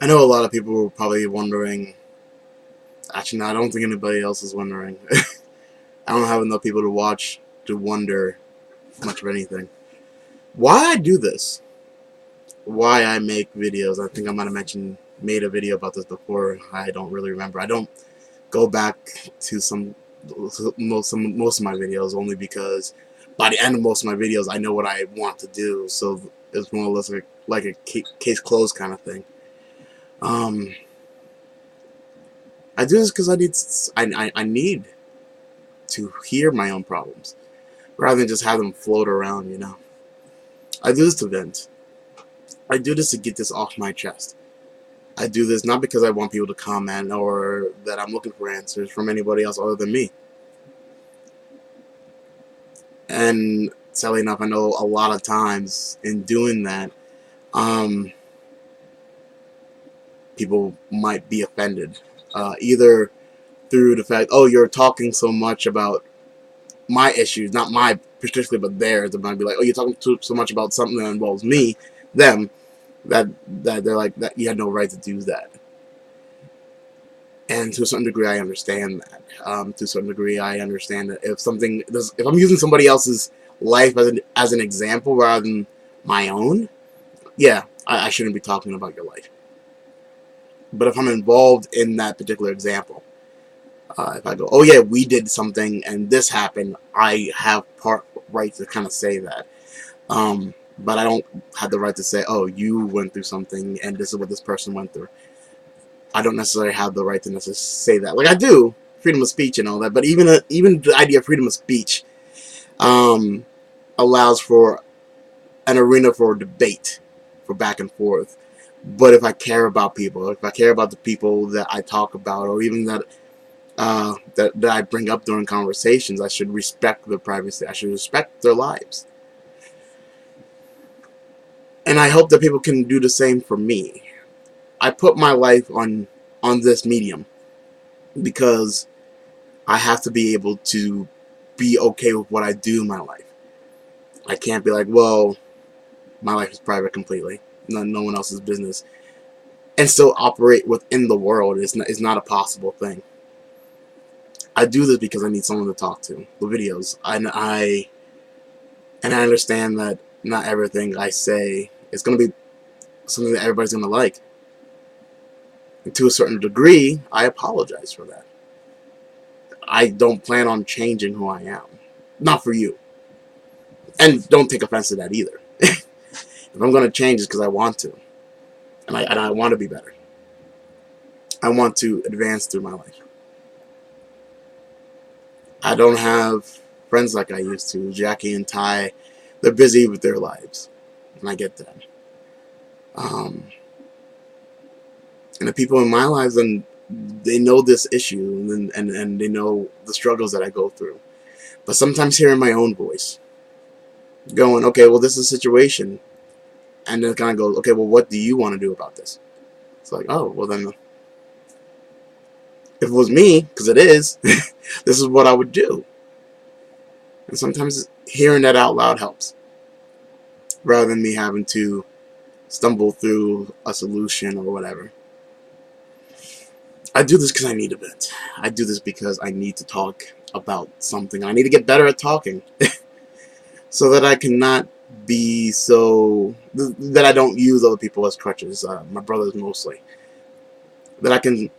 I know a lot of people were probably wondering. Actually, no, I don't think anybody else is wondering. I don't have enough people to watch to wonder much of anything. Why I do this? Why I make videos? I think I might have made a video about this before. I don't really remember. I don't go back to most of my videos only because by the end of most of my videos I know what I want to do. So it's more or less like a case closed kind of thing. Um, I do this because I need to hear my own problems rather than just have them float around. I do this to vent. I do this to get this off my chest. I do this not because I want people to comment or that I'm looking for answers from anybody else other than me. And sadly enough, I know a lot of times in doing that, people might be offended. Either through the fact, oh, you're talking so much about my issues, not my particularly, but theirs. They might be like, oh, you're talking so much about something that involves them, that they're like, that you had no right to do that. And to a certain degree, I understand that. To a certain degree, I understand that if I'm using somebody else's life as an example rather than my own, yeah, I shouldn't be talking about your life. But if I'm involved in that particular example, if I go, oh yeah, we did something and this happened, I have part right to kind of say that. But I don't have the right to say, oh, you went through something and this is what this person went through. I don't necessarily have the right to necessarily say that. Like I do, freedom of speech and all that, but even the idea of freedom of speech um, allows for an arena for debate, for back and forth. But if I care about people, if I care about the people that I talk about, or even that I bring up during conversations, I should respect their privacy. I should respect their lives. And I hope that people can do the same for me. I put my life on this medium because I have to be able to be okay with what I do in my life. I can't be like, well, my life is private completely. No one else's business. And still operate within the world is not a possible thing. I do this because I need someone to talk to. The videos. I understand that not everything I say is going to be something that everybody's going to like. And to a certain degree, I apologize for that. I don't plan on changing who I am. Not for you. And don't take offense to that either. If I'm going to change, it's because I want to. And I want to be better. I want to advance through my life. I don't have friends like I used to. Jackie and Ty, they're busy with their lives. And I get that. And the people in my lives, and they know this issue, and they know the struggles that I go through. But sometimes hearing my own voice, going, okay, well, this is a situation. And then it kind of goes, okay, well, what do you want to do about this? It's like, oh, well, then, if it was me, because it is, this is what I would do. And sometimes hearing that out loud helps, rather than me having to stumble through a solution or whatever. I do this because I need a vent. I do this because I need to talk about something. I need to get better at talking so that I cannot be that I don't use other people as crutches, my brothers mostly. That I can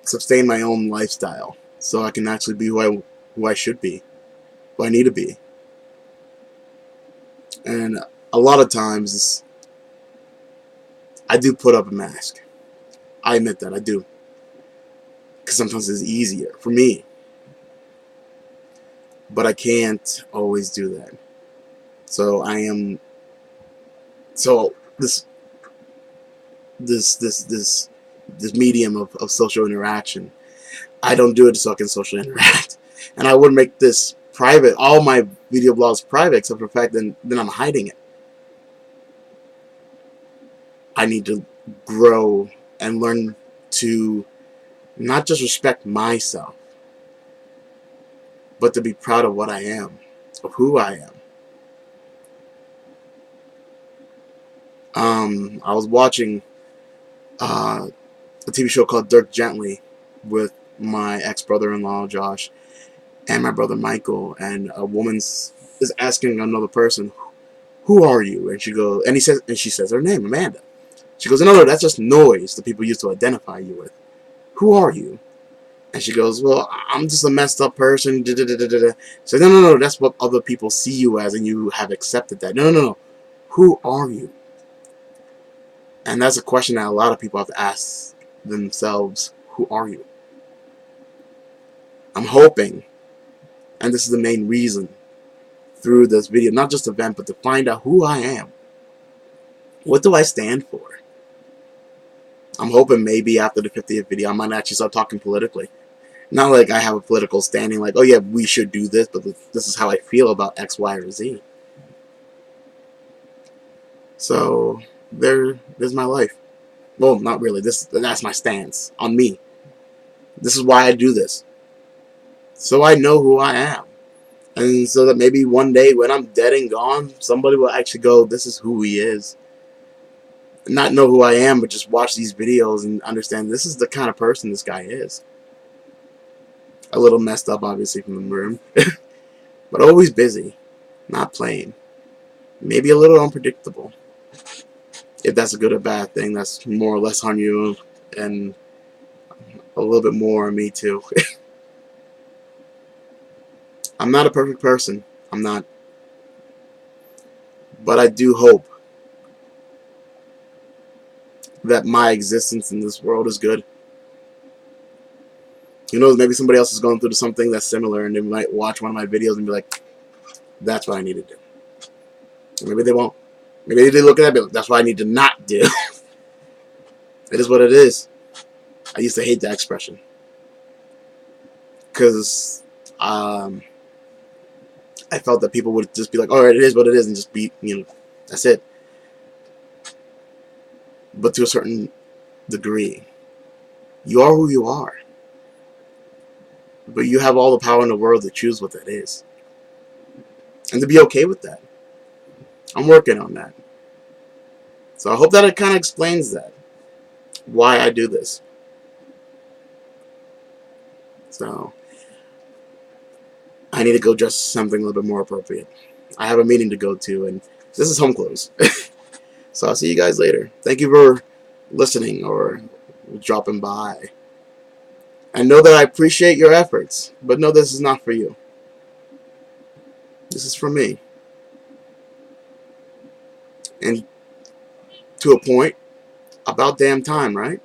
sustain my own lifestyle so I can actually be who I should be, who I need to be. And a lot of times I do put up a mask. I admit that, I do. Because sometimes it's easier for me. But I can't always do that. So this medium of social interaction, I don't do it so I can socially interact. And I would make this private, all my video blogs private, except for the fact that then I'm hiding it. I need to grow and learn to not just respect myself, but to be proud of what I am, of who I am. I was watching uh, a TV show called Dirk Gently with my ex-brother-in-law Josh and my brother Michael, and a woman's is asking another person, "Who are you?" And she says her name, Amanda. She goes, "No, that's just noise that people use to identify you with. Who are you?" And she goes, "Well, I'm just a messed up person." So no, that's what other people see you as, and you have accepted that. No. Who are you? And that's a question that a lot of people have to ask themselves. Who are you? I'm hoping, and this is the main reason through this video, not just to vent, but to find out who I am. What do I stand for? I'm hoping maybe after the 50th video, I might actually start talking politically. Not like I have a political standing, like, oh yeah, we should do this, but this is how I feel about X, Y, or Z. So there's my life. Well, not really. That's my stance on me. This is why I do this. So I know who I am. And so that maybe one day when I'm dead and gone, somebody will actually go, this is who he is. Not know who I am, but just watch these videos and understand this is the kind of person this guy is. A little messed up, obviously, from the room. But always busy. Not playing. Maybe a little unpredictable. If that's a good or bad thing, that's more or less on you, and a little bit more on me too. I'm not a perfect person. I'm not. But I do hope that my existence in this world is good. Who knows, maybe somebody else is going through something that's similar, and they might watch one of my videos and be like, that's what I need to do. Or maybe they won't. Maybe they look at that and be like, that's what I need to not do. It is what it is. I used to hate that expression. Because I felt that people would just be like, alright, it is what it is, and just be, that's it. But to a certain degree, you are who you are. But you have all the power in the world to choose what that is. And to be okay with that. I'm working on that. So I hope that it kind of explains that. Why I do this. So I need to go dress something a little bit more appropriate. I have a meeting to go to, and this is home clothes. So I'll see you guys later. Thank you for listening or dropping by. And know that I appreciate your efforts, but know this is not for you. This is for me. And to a point, about damn time, right?